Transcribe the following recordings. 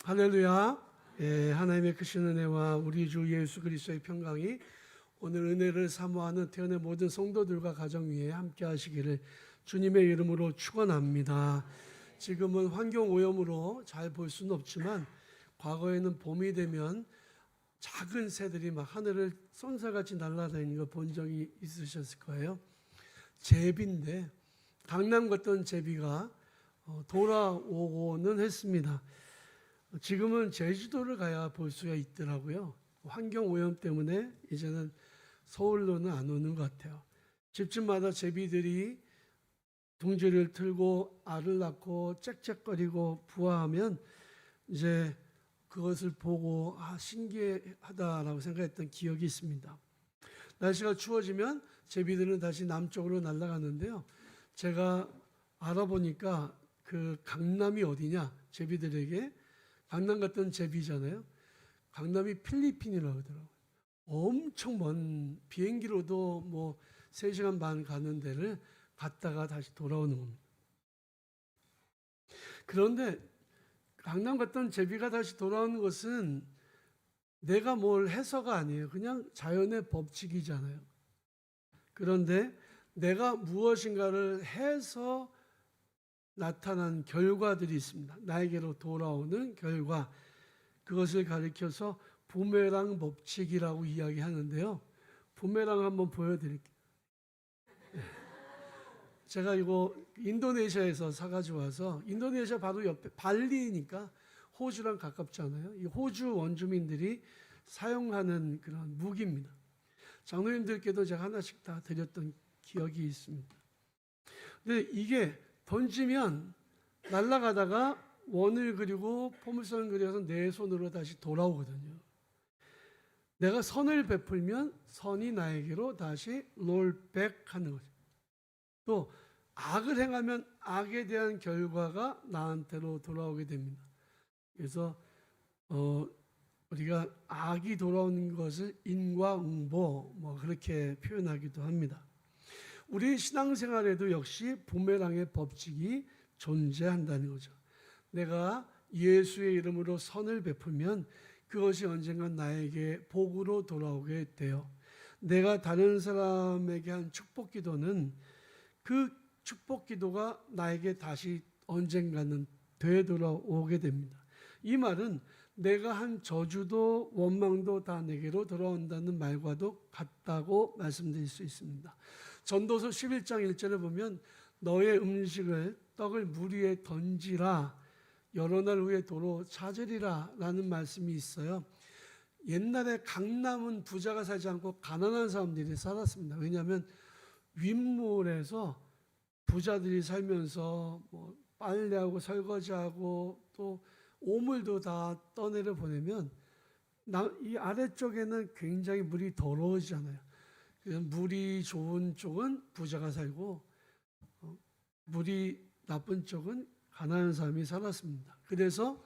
할렐루야. 하나님의 크신 은혜와 우리 주 예수 그리스도의 평강이 오늘 은혜를 사모하는 태연의 모든 성도들과 가정 위에 함께 하시기를 주님의 이름으로 축원합니다. 지금은 환경 오염으로 잘 볼 수는 없지만 과거에는 봄이 되면 작은 새들이 막 하늘을 쏜살같이 날아다니는 걸 본 적이 있으셨을 거예요. 제비인데 강남 갔던 제비가 돌아오고는 했습니다. 지금은 제주도를 가야 볼 수가 있더라고요. 환경 오염 때문에 이제는 서울로는 안 오는 것 같아요. 집집마다 제비들이 둥지를 틀고 알을 낳고 짹짹거리고 부화하면 이제 그것을 보고 신기하다라고 생각했던 기억이 있습니다. 날씨가 추워지면 제비들은 다시 남쪽으로 날아가는데요. 제가 알아보니까 그 강남이 어디냐, 제비들에게 강남 갔던 제비잖아요. 강남이 필리핀이라고 하더라고요. 엄청 먼 비행기로도 뭐 3시간 반 가는 데를 갔다가 다시 돌아오는 겁니다. 그런데 강남 갔던 제비가 다시 돌아오는 것은 내가 뭘 해서가 아니에요. 그냥 자연의 법칙이잖아요. 그런데 내가 무엇인가를 해서 나타난 결과들이 있습니다. 나에게로 돌아오는 결과, 그것을 가리켜서 부메랑 법칙이라고 이야기하는데요. 부메랑 한번 보여드릴게요. 제가 이거 인도네시아에서 사가지고 와서, 인도네시아 바로 옆에 발리니까 호주랑 가깝잖아요. 이 호주 원주민들이 사용하는 그런 무기입니다. 장로님들께도 제가 하나씩 다 드렸던 기억이 있습니다. 근데 이게 던지면 날아가다가 원을 그리고 포물선을 그려서 내 손으로 다시 돌아오거든요. 내가 선을 베풀면 선이 나에게로 다시 롤백하는 거죠. 또 악을 행하면 악에 대한 결과가 나한테로 돌아오게 됩니다. 그래서 우리가 악이 돌아오는 것을 인과응보 뭐 그렇게 표현하기도 합니다. 우리 신앙생활에도 역시 부메랑의 법칙이 존재한다는 거죠. 내가 예수의 이름으로 선을 베풀면 그것이 언젠간 나에게 복으로 돌아오게 돼요. 내가 다른 사람에게 한 축복 기도는 그 축복 기도가 나에게 다시 언젠가는 되돌아오게 됩니다. 이 말은 내가 한 저주도 원망도 다 내게로 돌아온다는 말과도 같다고 말씀드릴 수 있습니다. 전도서 11장 1절에 보면 너의 음식을 떡을 물 위에 던지라 여러 날 후에 도로 찾으리라 라는 말씀이 있어요. 옛날에 강남은 부자가 살지 않고 가난한 사람들이 살았습니다. 왜냐하면 윗물에서 부자들이 살면서 뭐 빨래하고 설거지하고 또 오물도 다 떠내려 보내면 이 아래쪽에는 굉장히 물이 더러워지잖아요. 그래서 물이 좋은 쪽은 부자가 살고 물이 나쁜 쪽은 가난한 사람이 살았습니다. 그래서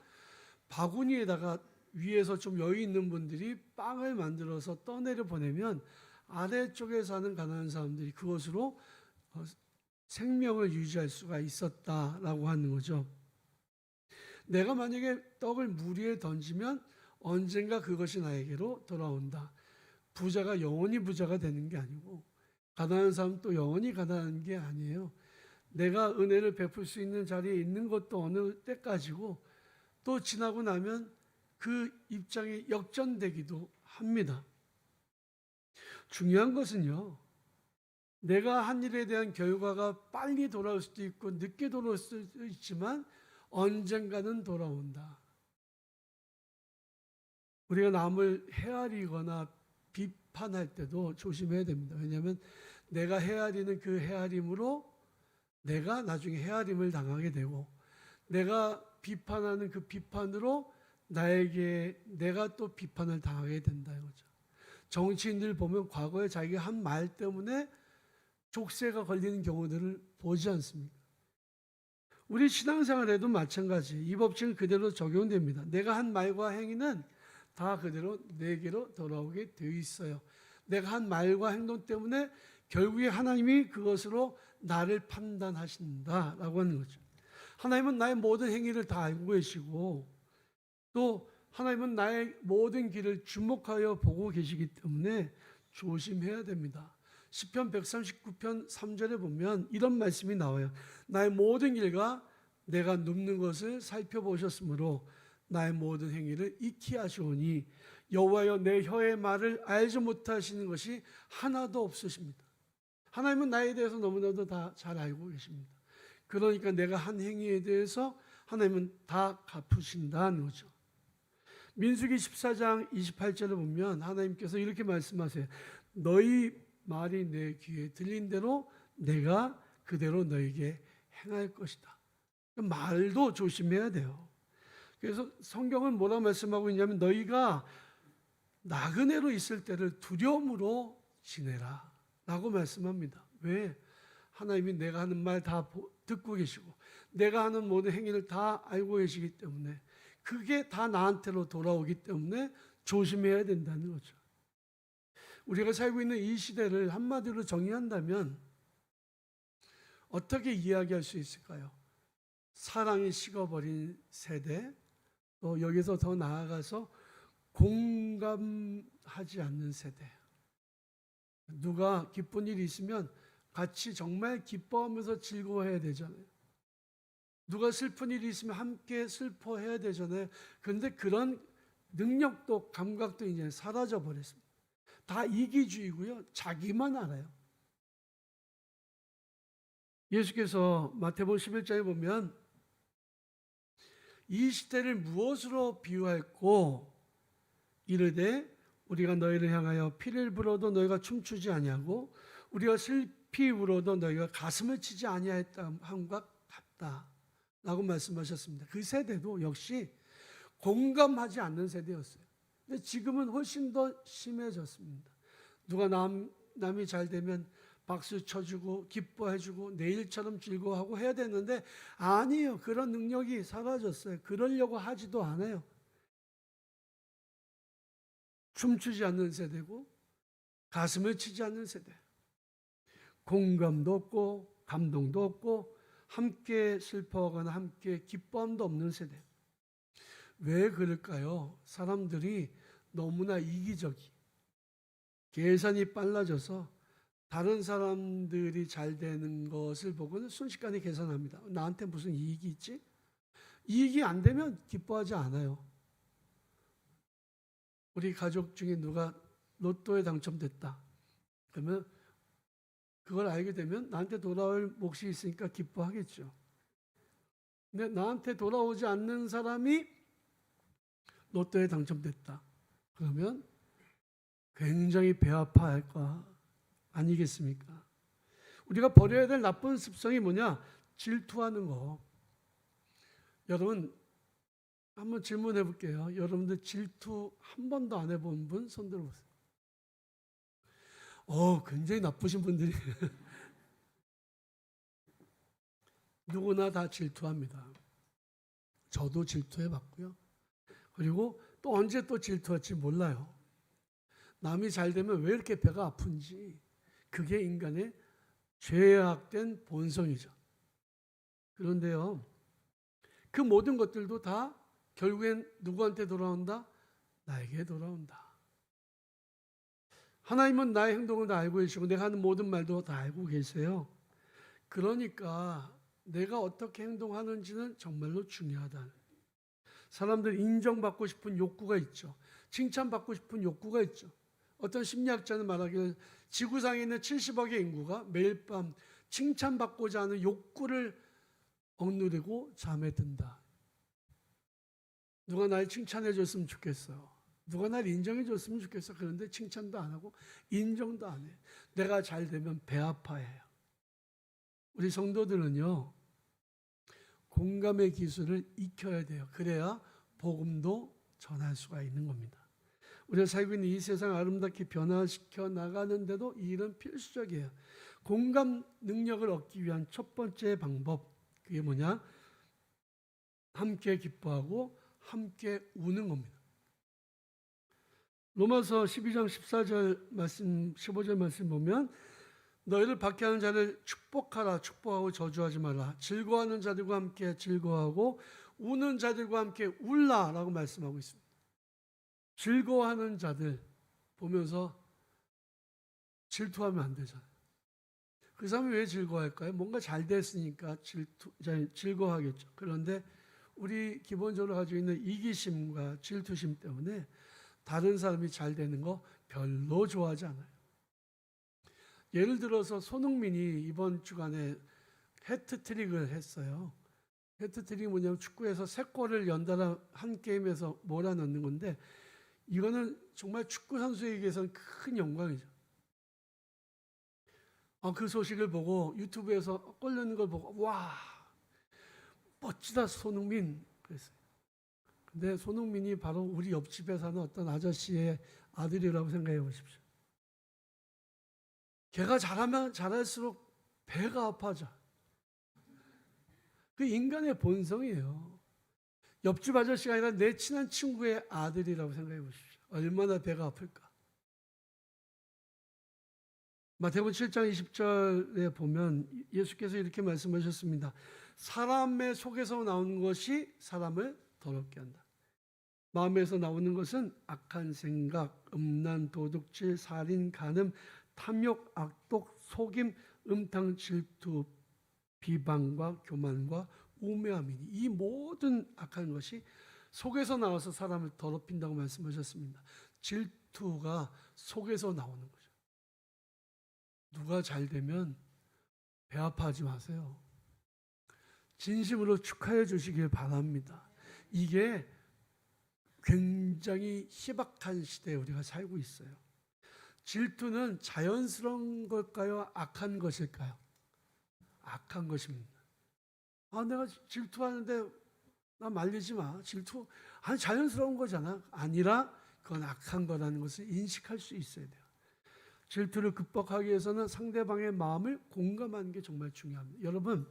바구니에다가 위에서 좀 여유 있는 분들이 빵을 만들어서 떠내려 보내면 아래쪽에 사는 가난한 사람들이 그것으로 생명을 유지할 수가 있었다라고 하는 거죠. 내가 만약에 떡을 물 위에 던지면 언젠가 그것이 나에게로 돌아온다. 부자가 영원히 부자가 되는 게 아니고 가난한 사람 또 영원히 가난한 게 아니에요. 내가 은혜를 베풀 수 있는 자리에 있는 것도 어느 때까지고 또 지나고 나면 그 입장이 역전되기도 합니다. 중요한 것은요, 내가 한 일에 대한 결과가 빨리 돌아올 수도 있고 늦게 돌아올 수도 있지만 언젠가는 돌아온다. 우리가 남을 헤아리거나 비판할 때도 조심해야 됩니다. 왜냐하면 내가 헤아리는 그 헤아림으로 내가 나중에 헤아림을 당하게 되고 내가 비판하는 그 비판으로 내가 또 비판을 당하게 된다는 거죠. 정치인들 보면 과거에 자기가 한 말 때문에 족쇄가 걸리는 경우들을 보지 않습니까? 우리 신앙생활에도 마찬가지. 이 법칙은 그대로 적용됩니다. 내가 한 말과 행위는 다 그대로 내게로 돌아오게 되어 있어요. 내가 한 말과 행동 때문에 결국에 하나님이 그것으로 나를 판단하신다라고 하는 거죠. 하나님은 나의 모든 행위를 다 알고 계시고 또 하나님은 나의 모든 길을 주목하여 보고 계시기 때문에 조심해야 됩니다. 시편 139편 3절에 보면 이런 말씀이 나와요. 나의 모든 길과 내가 눕는 것을 살펴보셨으므로 나의 모든 행위를 익히 하시오니 여호와여 내 혀의 말을 알지 못하시는 것이 하나도 없으십니다. 하나님은 나에 대해서 너무나도 다 잘 알고 계십니다. 그러니까 내가 한 행위에 대해서 하나님은 다 갚으신다는 거죠. 민수기 14장 28절에 보면 하나님께서 이렇게 말씀하세요. 너희 말이 내 귀에 들린 대로 내가 그대로 너에게 행할 것이다. 말도 조심해야 돼요. 그래서 성경은 뭐라 말씀하고 있냐면 너희가 나그네로 있을 때를 두려움으로 지내라 라고 말씀합니다. 왜? 하나님이 내가 하는 말 다 듣고 계시고 내가 하는 모든 행위를 다 알고 계시기 때문에 그게 다 나한테로 돌아오기 때문에 조심해야 된다는 거죠. 우리가 살고 있는 이 시대를 한마디로 정의한다면 어떻게 이야기할 수 있을까요? 사랑이 식어버린 세대, 또 여기서 더 나아가서 공감하지 않는 세대. 누가 기쁜 일이 있으면 같이 정말 기뻐하면서 즐거워해야 되잖아요. 누가 슬픈 일이 있으면 함께 슬퍼해야 되잖아요. 그런데 그런 능력도 감각도 이제 사라져 버렸습니다. 다 이기주의고요. 자기만 알아요. 예수께서 마태복음 11장에 보면 이 시대를 무엇으로 비유했고 이르되 우리가 너희를 향하여 피를 불어도 너희가 춤추지 아니하고 우리가 슬피 울어도 너희가 가슴을 치지 아니하였다 함과 같다 라고 말씀하셨습니다. 그 세대도 역시 공감하지 않는 세대였어요. 근데 지금은 훨씬 더 심해졌습니다. 누가 남이 잘 되면 박수 쳐주고 기뻐해주고 내일처럼 즐거워하고 해야 되는데 아니에요. 그런 능력이 사라졌어요. 그러려고 하지도 않아요. 춤추지 않는 세대고 가슴을 치지 않는 세대. 공감도 없고 감동도 없고 함께 슬퍼하거나 함께 기뻐함도 없는 세대. 왜 그럴까요? 사람들이 너무나 이기적이 계산이 빨라져서 다른 사람들이 잘 되는 것을 보고는 순식간에 계산합니다. 나한테 무슨 이익이 있지? 이익이 안 되면 기뻐하지 않아요. 우리 가족 중에 누가 로또에 당첨됐다. 그러면 그걸 알게 되면 나한테 돌아올 몫이 있으니까 기뻐하겠죠. 근데 나한테 돌아오지 않는 사람이 로또에 당첨됐다. 그러면 굉장히 배 아파할 거 아니겠습니까? 우리가 버려야 될 나쁜 습성이 뭐냐? 질투하는 거. 여러분 한번 질문해 볼게요. 여러분들 질투 한 번도 안 해본 분 손 들어보세요. 굉장히 나쁘신 분들이 누구나 다 질투합니다. 저도 질투해 봤고요. 그리고 또 언제 또 질투할지 몰라요. 남이 잘 되면 왜 이렇게 배가 아픈지 그게 인간의 죄악된 본성이죠. 그런데요, 그 모든 것들도 다 결국엔 누구한테 돌아온다? 나에게 돌아온다. 하나님은 나의 행동을 다 알고 계시고 내가 하는 모든 말도 다 알고 계세요. 그러니까 내가 어떻게 행동하는지는 정말로 중요하다. 사람들 인정받고 싶은 욕구가 있죠. 칭찬받고 싶은 욕구가 있죠. 어떤 심리학자는 말하기를 지구상에 있는 70억의 인구가 매일 밤 칭찬받고자 하는 욕구를 억누르고 잠에 든다. 누가 날 칭찬해 줬으면 좋겠어요. 누가 날 인정해 줬으면 좋겠어. 그런데 칭찬도 안 하고 인정도 안 해. 내가 잘 되면 배 아파해요. 우리 성도들은요, 공감의 기술을 익혀야 돼요. 그래야 복음도 전할 수가 있는 겁니다. 우리가 살고 있는 이 세상 아름답게 변화시켜 나가는데도 이 일은 필수적이에요. 공감 능력을 얻기 위한 첫 번째 방법, 그게 뭐냐? 함께 기뻐하고 함께 우는 겁니다. 로마서 12장 14절 말씀, 15절 말씀 보면 너희를 박해하는 자를 축복하라. 축복하고 저주하지 말라. 즐거워하는 자들과 함께 즐거워하고 우는 자들과 함께 울라라고 말씀하고 있습니다. 즐거워하는 자들 보면서 질투하면 안 되잖아요. 그 사람이 왜 즐거워할까요? 뭔가 잘 됐으니까 즐거워하겠죠. 그런데 우리 기본적으로 가지고 있는 이기심과 질투심 때문에 다른 사람이 잘 되는 거 별로 좋아하지 않아요. 예를 들어서 손흥민이 이번 주간에 해트트릭을 했어요. 해트트릭이 뭐냐면 축구에서 3골을 연달아 한 게임에서 몰아넣는 건데 이거는 정말 축구 선수에게서는 큰 영광이죠. 그 소식을 보고 유튜브에서 골 넣는 걸 보고 와 멋지다 손흥민 그랬어요. 근데 손흥민이 바로 우리 옆집에 사는 어떤 아저씨의 아들이라고 생각해 보십시오. 걔가 잘하면 잘할수록 배가 아파져. 그 인간의 본성이에요. 옆집 아저씨가 아니라 내 친한 친구의 아들이라고 생각해 보십시오. 얼마나 배가 아플까. 마태복음 7장 20절에 보면 예수께서 이렇게 말씀하셨습니다. 사람의 속에서 나오는 것이 사람을 더럽게 한다. 마음에서 나오는 것은 악한 생각, 음란, 도둑질, 살인, 간음, 탐욕, 악독, 속임, 음탕, 질투, 비방과 교만과 우매함이니 이 모든 악한 것이 속에서 나와서 사람을 더럽힌다고 말씀하셨습니다. 질투가 속에서 나오는 거죠. 누가 잘 되면 배 아파하지 마세요. 진심으로 축하해 주시길 바랍니다. 이게 굉장히 희박한 시대에 우리가 살고 있어요. 질투는 자연스러운 걸까요? 악한 것일까요? 악한 것입니다. 내가 질투하는데 나 말리지 마. 질투 자연스러운 거잖아. 아니라 그건 악한 거라는 것을 인식할 수 있어야 돼요. 질투를 극복하기 위해서는 상대방의 마음을 공감하는 게 정말 중요합니다. 여러분,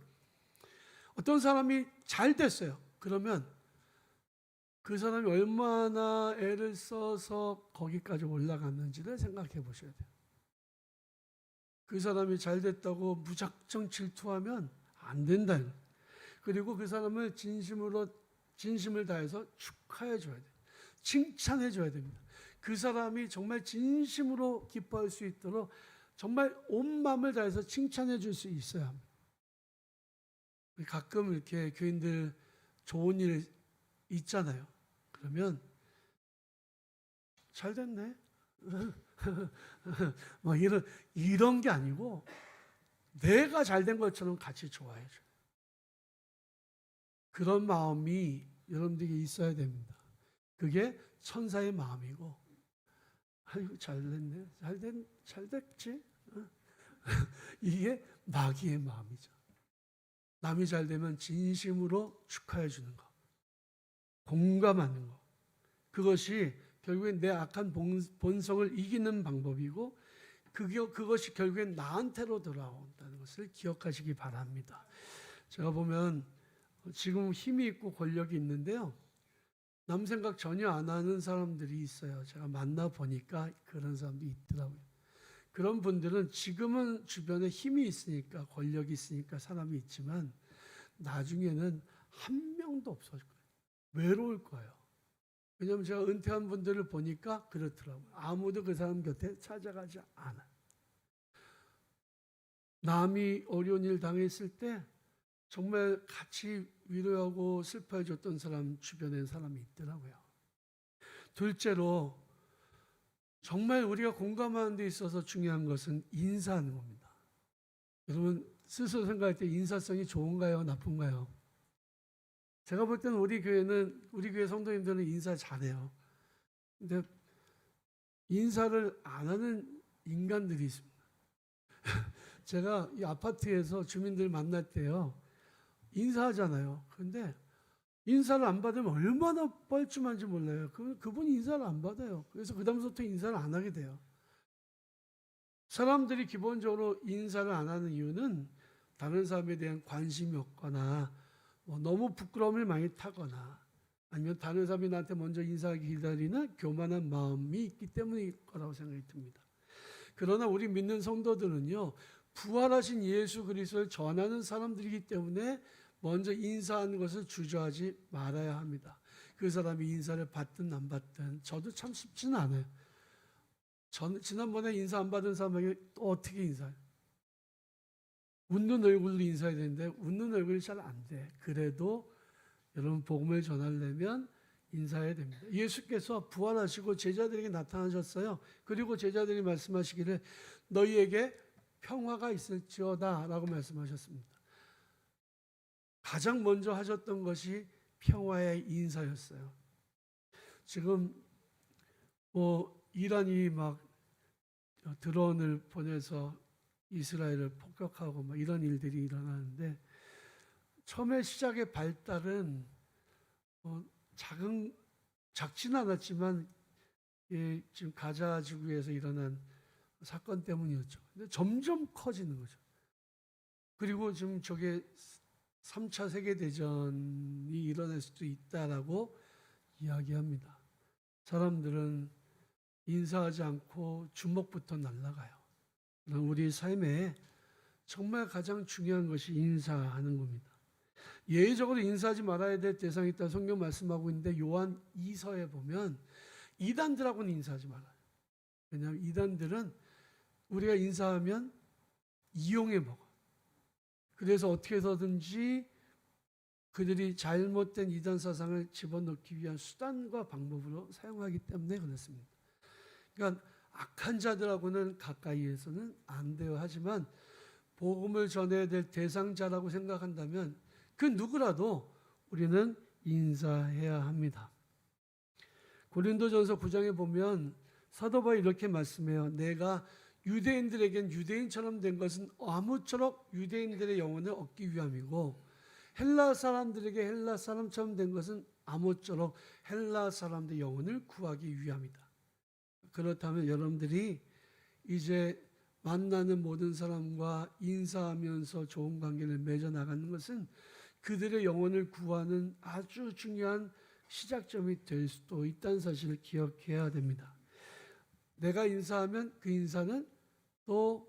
어떤 사람이 잘 됐어요. 그러면 그 사람이 얼마나 애를 써서 거기까지 올라갔는지를 생각해 보셔야 돼요. 그 사람이 잘 됐다고 무작정 질투하면 안 된다. 그리고 그 사람을 진심을 다해서 축하해 줘야 돼요. 칭찬해 줘야 됩니다. 그 사람이 정말 진심으로 기뻐할 수 있도록 정말 온 마음을 다해서 칭찬해 줄 수 있어야 합니다. 가끔 이렇게 교인들 좋은 일 있잖아요. 그러면 잘 됐네. 뭐 이런 게 아니고 내가 잘 된 것처럼 같이 좋아해 줘요. 그런 마음이 여러분들에게 있어야 됩니다. 그게 천사의 마음이고 아이고 잘됐네. 잘 됐지? 이게 마귀의 마음이죠. 남이 잘 되면 진심으로 축하해 주는 거. 공감하는 거. 그것이 결국엔 내 악한 본성을 이기는 방법이고 그것이 결국엔 나한테로 돌아온다는 것을 기억하시기 바랍니다. 제가 보면 지금 힘이 있고 권력이 있는데요. 남 생각 전혀 안 하는 사람들이 있어요. 제가 만나보니까 그런 사람들이 있더라고요. 그런 분들은 지금은 주변에 힘이 있으니까 권력이 있으니까 사람이 있지만 나중에는 한 명도 없어질 거예요. 외로울 거예요. 왜냐하면 제가 은퇴한 분들을 보니까 그렇더라고요. 아무도 그 사람 곁에 찾아가지 않아요. 남이 어려운 일 당했을 때 정말 같이 위로하고 슬퍼해 줬던 사람 주변에 사람이 있더라고요. 둘째로 정말 우리가 공감하는 데 있어서 중요한 것은 인사하는 겁니다. 여러분 스스로 생각할 때 인사성이 좋은가요? 나쁜가요? 제가 볼 때는 우리 교회 성도님들은 인사 잘해요. 근데 인사를 안 하는 인간들이 있습니다. 제가 이 아파트에서 주민들 만날 때요. 인사하잖아요. 그런데 인사를 안 받으면 얼마나 뻘쭘한지 몰라요. 그분이 인사를 안 받아요. 그래서 그 다음부터 인사를 안 하게 돼요. 사람들이 기본적으로 인사를 안 하는 이유는 다른 사람에 대한 관심이 없거나 너무 부끄러움을 많이 타거나 아니면 다른 사람이 나한테 먼저 인사하기 기다리는 교만한 마음이 있기 때문일 거라고 생각이 듭니다. 그러나 우리 믿는 성도들은요. 부활하신 예수 그리스도를 전하는 사람들이기 때문에 먼저 인사하는 것을 주저하지 말아야 합니다. 그 사람이 인사를 받든 안 받든 저도 참 쉽지는 않아요. 저는 지난번에 인사 안 받은 사람에게 또 어떻게 인사해요? 웃는 얼굴로 인사해야 되는데 웃는 얼굴이 잘 안 돼. 그래도 여러분 복음을 전하려면 인사해야 됩니다. 예수께서 부활하시고 제자들에게 나타나셨어요. 그리고 제자들이 말씀하시기를 너희에게 평화가 있을지어다 라고 말씀하셨습니다. 가장 먼저 하셨던 것이 평화의 인사였어요. 지금 이란이 막 드론을 보내서 이스라엘을 폭격하고 막 이런 일들이 일어나는데 처음에 시작의 발달은 작지는 않았지만 지금 가자 지구에서 일어난 사건 때문이었죠. 근데 점점 커지는 거죠. 그리고 지금 저게 3차 세계대전이 일어날 수도 있다라고 이야기합니다. 사람들은 인사하지 않고 주먹부터 날아가요. 우리 삶에 정말 가장 중요한 것이 인사하는 겁니다. 예외적으로 인사하지 말아야 될 대상이 있다 성경 말씀하고 있는데 요한 2서에 보면 이단들하고는 인사하지 말아요. 왜냐하면 이단들은 우리가 인사하면 이용해 먹어. 그래서 어떻게 해서든지 그들이 잘못된 이단 사상을 집어넣기 위한 수단과 방법으로 사용하기 때문에 그렇습니다. 그러니까 악한 자들하고는 가까이에서는 안 돼요. 하지만 복음을 전해야 될 대상자라고 생각한다면 그 누구라도 우리는 인사해야 합니다. 고린도전서 9장에 보면 사도 바울이 이렇게 말씀해요. 내가 유대인들에겐 유대인처럼 된 것은 아무쪼록 유대인들의 영혼을 얻기 위함이고 헬라 사람들에게 헬라 사람처럼 된 것은 아무쪼록 헬라 사람들의 영혼을 구하기 위함이다. 그렇다면 여러분들이 이제 만나는 모든 사람과 인사하면서 좋은 관계를 맺어 나가는 것은 그들의 영혼을 구하는 아주 중요한 시작점이 될 수도 있다는 사실을 기억해야 됩니다. 내가 인사하면 그 인사는 또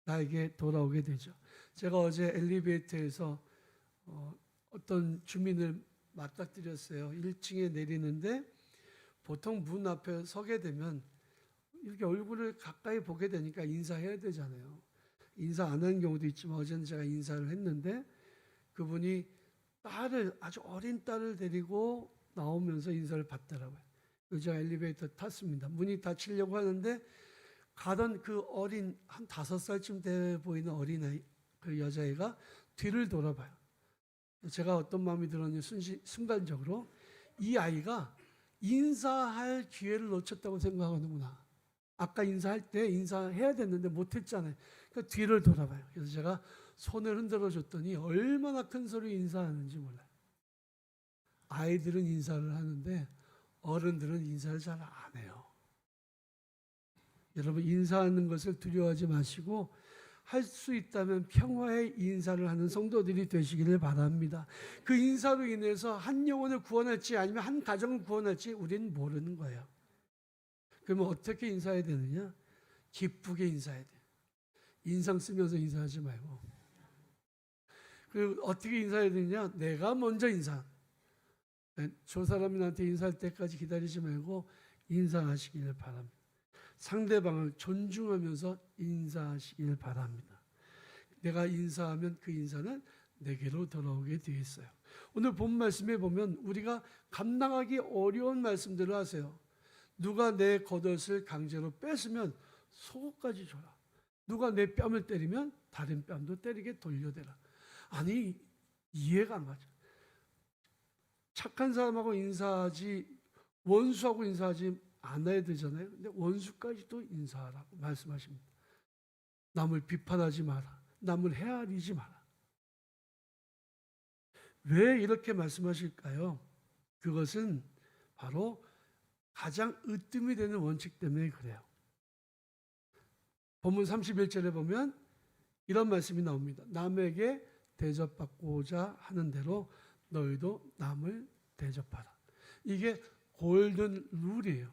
나에게 돌아오게 되죠. 제가 어제 엘리베이터에서 어떤 주민을 맞닥뜨렸어요. 1층에 내리는데 보통 문 앞에 서게 되면 이렇게 얼굴을 가까이 보게 되니까 인사해야 되잖아요. 인사 안 하는 경우도 있지만 어제는 제가 인사를 했는데 그분이 아주 어린 딸을 데리고 나오면서 인사를 받더라고요. 그래서 제가 엘리베이터 탔습니다. 문이 닫히려고 하는데 가던 그 어린 한 5살쯤 돼 보이는 어린아이, 그 여자애가 뒤를 돌아봐요. 제가 어떤 마음이 들었는지 순간적으로 이 아이가 인사할 기회를 놓쳤다고 생각하는구나. 아까 인사할 때 인사해야 됐는데 못했잖아요. 그러니까 뒤를 돌아봐요. 그래서 제가 손을 흔들어 줬더니 얼마나 큰 소리로 인사하는지 몰라요. 아이들은 인사를 하는데 어른들은 인사를 잘 안 해요. 여러분 인사하는 것을 두려워하지 마시고 할 수 있다면 평화의 인사를 하는 성도들이 되시기를 바랍니다. 그 인사로 인해서 한 영혼을 구원할지 아니면 한 가정을 구원할지 우리는 모르는 거예요. 그러면 어떻게 인사해야 되느냐? 기쁘게 인사해야 돼요. 인상 쓰면서 인사하지 말고. 그리고 어떻게 인사해야 되느냐? 내가 먼저 인사. 저 사람이 나한테 인사할 때까지 기다리지 말고 인사하시기를 바랍니다. 상대방을 존중하면서 인사하시길 바랍니다. 내가 인사하면 그 인사는 내게로 돌아오게 되어 있어요. 오늘 본 말씀에 보면 우리가 감당하기 어려운 말씀들을 하세요. 누가 내 겉옷을 강제로 뺏으면 속옷까지 줘라. 누가 내 뺨을 때리면 다른 뺨도 때리게 돌려대라. 아니 이해가 안 가죠. 착한 사람하고 인사하지 원수하고 인사하지 않아야 되잖아요. 근데 원수까지도 인사하라고 말씀하십니다. 남을 비판하지 마라. 남을 헤아리지 마라. 왜 이렇게 말씀하실까요? 그것은 바로 가장 으뜸이 되는 원칙 때문에 그래요. 본문 31절에 보면 이런 말씀이 나옵니다. 남에게 대접받고자 하는 대로 너희도 남을 대접하라. 이게 골든 룰이에요.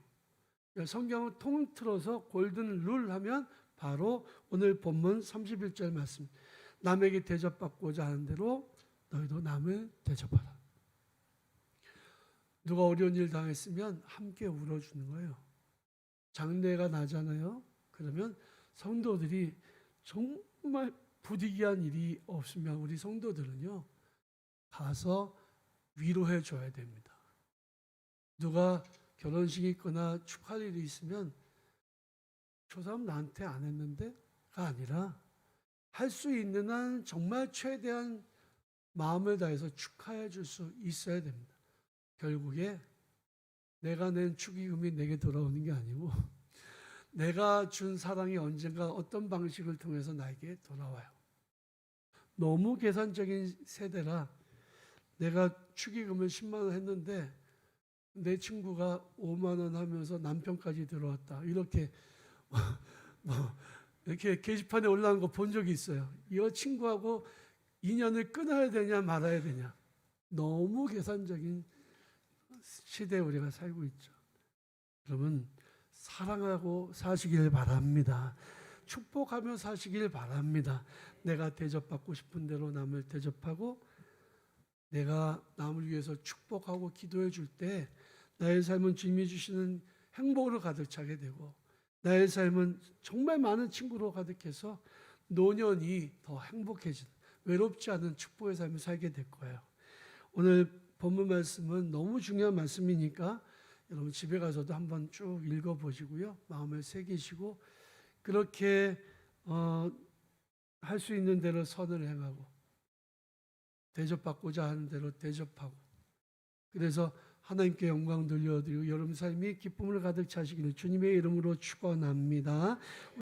성경을 통틀어서 골든 룰 하면 바로 오늘 본문 31절 말씀. 남에게 대접받고자 하는 대로 너희도 남을 대접하라. 누가 어려운 일 당했으면 함께 울어주는 거예요. 장례가 나잖아요. 그러면 성도들이 정말 부득이한 일이 없으면 우리 성도들은요, 가서 위로해 줘야 됩니다. 누가 결혼식이 있거나 축하할 일이 있으면 저 사람 나한테 안 했는데가 아니라 할 수 있는 한 정말 최대한 마음을 다해서 축하해 줄 수 있어야 됩니다. 결국에 내가 낸 축의금이 내게 돌아오는 게 아니고 내가 준 사랑이 언젠가 어떤 방식을 통해서 나에게 돌아와요. 너무 계산적인 세대라 내가 축의금을 10만 원 했는데 내 친구가 5만 원 하면서 남편까지 들어왔다. 이렇게 이렇게 게시판에 올라온 거 본 적이 있어요. 이 친구하고 인연을 끊어야 되냐 말아야 되냐. 너무 계산적인 시대에 우리가 살고 있죠. 여러분 사랑하고 사시길 바랍니다. 축복하며 사시길 바랍니다. 내가 대접받고 싶은 대로 남을 대접하고 내가 남을 위해서 축복하고 기도해 줄 때 나의 삶은 주님이 주시는 행복으로 가득 차게 되고 나의 삶은 정말 많은 친구로 가득해서 노년이 더 행복해지는 외롭지 않은 축복의 삶을 살게 될 거예요. 오늘 본문 말씀은 너무 중요한 말씀이니까 여러분 집에 가서도 한번 쭉 읽어보시고요. 마음을 새기시고 그렇게 할 수 있는 대로 선을 행하고 대접받고자 하는 대로 대접하고 그래서 하나님께 영광 돌려드리고 여러분 삶이 기쁨을 가득 차시기를 주님의 이름으로 축원합니다.